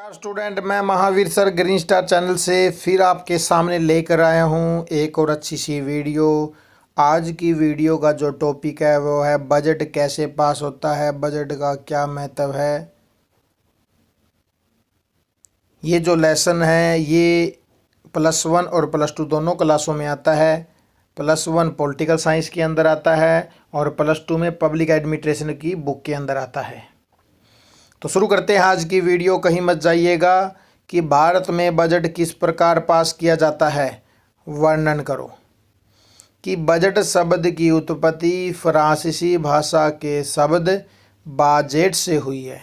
नमस्कार स्टूडेंट, मैं Mahavir sir green star channel से फिर आपके सामने लेकर आया हूँ एक और अच्छी सी वीडियो। आज की वीडियो का जो टॉपिक है वो है बजट कैसे पास होता है, बजट का क्या महत्व है। ये जो लेसन है ये +1 और +2 दोनों क्लासों में आता है। +1 पॉलिटिकल साइंस के अंदर आता है और +2 में पब्लिक एडमिनिस्ट्रेशन की बुक के अंदर आता है। तो शुरू करते हैं आज की वीडियो। कहीं मत जाइएगा कि भारत में बजट किस प्रकार पास किया जाता है, वर्णन करो। कि बजट शब्द की उत्पत्ति फ्रांसीसी भाषा के शब्द बाजेट से हुई है,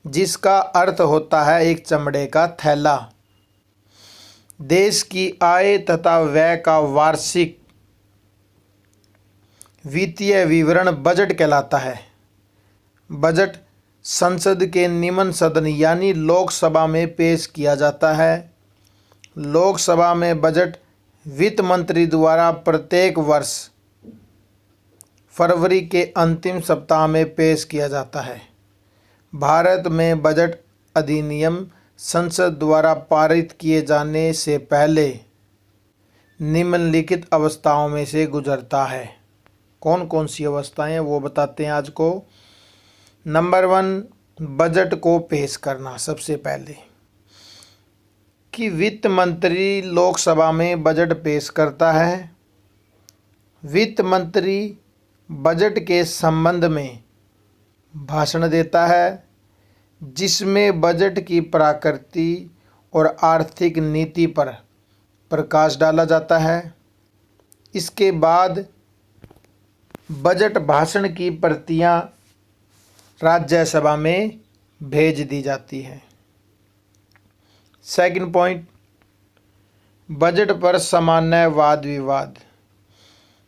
जिसका अर्थ होता है एक चमड़े का थैला। देश की आय तथा व्यय का वार्षिक वित्तीय विवरण बजट कहलाता है। बजट संसद के निम्न सदन यानी लोकसभा में पेश किया जाता है। लोकसभा में बजट वित्त मंत्री द्वारा प्रत्येक वर्ष फरवरी के अंतिम सप्ताह में पेश किया जाता है। भारत में बजट अधिनियम संसद द्वारा पारित किए जाने से पहले निम्नलिखित अवस्थाओं में से गुजरता है। कौन कौन सी अवस्थाएं हैं वो बताते हैं आज को। नंबर 1, बजट को पेश करना। सबसे पहले कि वित्त मंत्री लोकसभा में बजट पेश करता है। वित्त मंत्री बजट के संबंध में भाषण देता है, जिसमें बजट की प्रकृति और आर्थिक नीति पर प्रकाश डाला जाता है। इसके बाद बजट भाषण की प्रतियां राज्यसभा में भेज दी जाती है। सेकंड पॉइंट, बजट पर सामान्य वाद विवाद।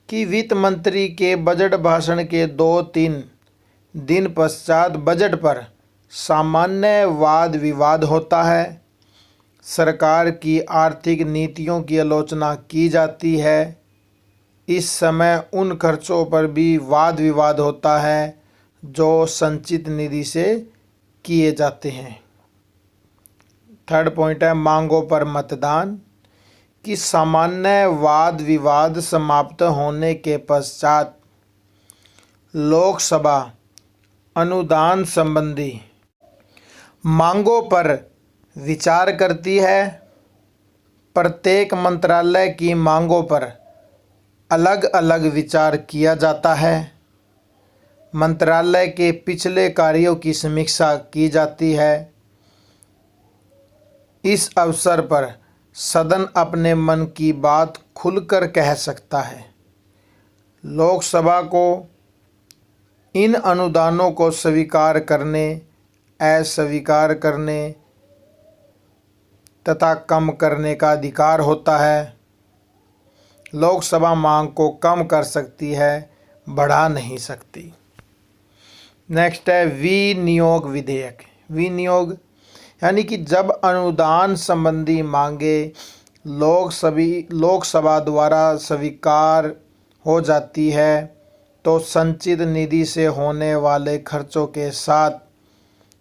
कि वित्त मंत्री के बजट भाषण के 2-3 दिन पश्चात बजट पर सामान्य वाद विवाद होता है। सरकार की आर्थिक नीतियों की आलोचना की जाती है। इस समय उन खर्चों पर भी वाद विवाद होता है जो संचित निधि से किए जाते हैं। थर्ड पॉइंट है मांगों पर मतदान। कि सामान्य वाद विवाद समाप्त होने के पश्चात लोकसभा अनुदान संबंधी मांगों पर विचार करती है। प्रत्येक मंत्रालय की मांगों पर अलग अलग विचार किया जाता है। मंत्रालय के पिछले कार्यों की समीक्षा की जाती है। इस अवसर पर सदन अपने मन की बात खुलकर कह सकता है। लोकसभा को इन अनुदानों को स्वीकार करने, अस्वीकार करने तथा कम करने का अधिकार होता है। लोकसभा मांग को कम कर सकती है, बढ़ा नहीं सकती। नेक्स्ट है विनियोग विधेयक। विनियोग यानी कि जब अनुदान संबंधी मांगे लोकसभा द्वारा स्वीकार हो जाती है तो संचित निधि से होने वाले खर्चों के साथ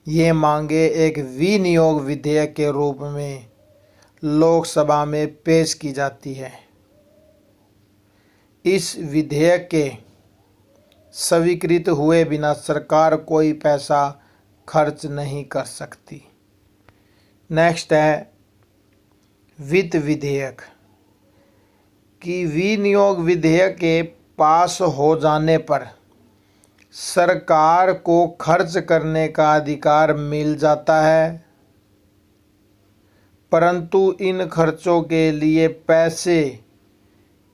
ये मांगे एक विनियोग विधेयक के रूप में लोकसभा में पेश की जाती है। इस विधेयक के स्वीकृत हुए बिना सरकार कोई पैसा खर्च नहीं कर सकती। नेक्स्ट है वित्त विधेयक। कि विनियोग विधेयक के पास हो जाने पर सरकार को खर्च करने का अधिकार मिल जाता है, परंतु इन खर्चों के लिए पैसे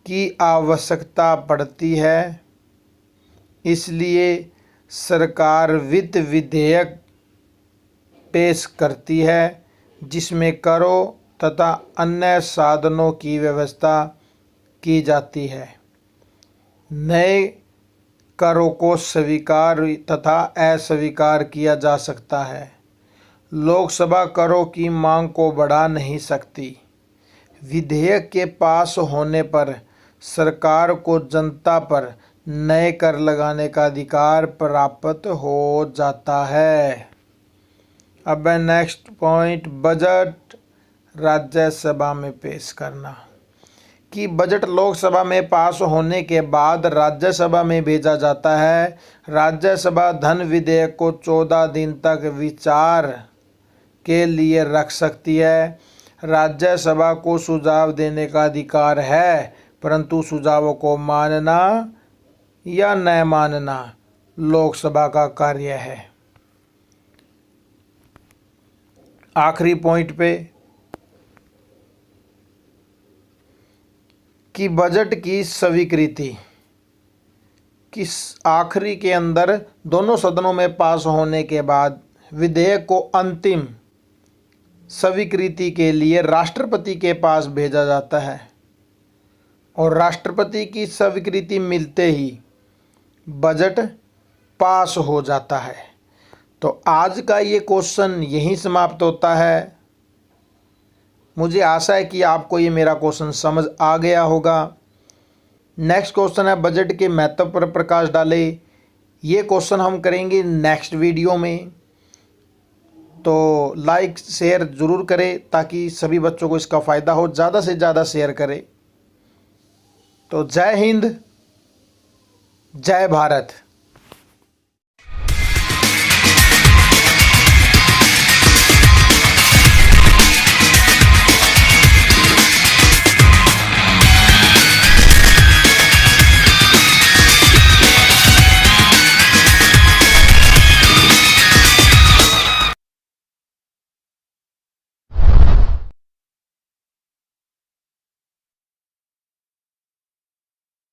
की आवश्यकता पड़ती है। इसलिए सरकार वित्त विधेयक पेश करती है, जिसमें करों तथा अन्य साधनों की व्यवस्था की जाती है। नए करों को स्वीकार तथा अस्वीकार किया जा सकता है। लोकसभा करों की मांग को बढ़ा नहीं सकती। विधेयक के पास होने पर सरकार को जनता पर नए कर लगाने का अधिकार प्राप्त हो जाता है। अब है नेक्स्ट पॉइंट, बजट राज्यसभा में पेश करना। कि बजट लोकसभा में पास होने के बाद राज्यसभा में भेजा जाता है। राज्यसभा धन विधेयक को 14 दिन तक विचार के लिए रख सकती है। राज्यसभा को सुझाव देने का अधिकार है, परंतु सुझावों को मानना या न मानना लोकसभा का कार्य है। आखिरी पॉइंट पे कि बजट की स्वीकृति कि आखिरी के अंदर दोनों सदनों में पास होने के बाद विधेयक को अंतिम स्वीकृति के लिए राष्ट्रपति के पास भेजा जाता है और राष्ट्रपति की स्वीकृति मिलते ही बजट पास हो जाता है। तो आज का ये क्वेश्चन यहीं समाप्त होता है। मुझे आशा है कि आपको ये मेरा क्वेश्चन समझ आ गया होगा। नेक्स्ट क्वेश्चन है, बजट के महत्व पर प्रकाश डाले। ये क्वेश्चन हम करेंगे नेक्स्ट वीडियो में, तो लाइक शेयर ज़रूर करें ताकि सभी बच्चों को इसका फ़ायदा हो। ज़्यादा से ज़्यादा शेयर करें। तो जय हिंद, जय भारत।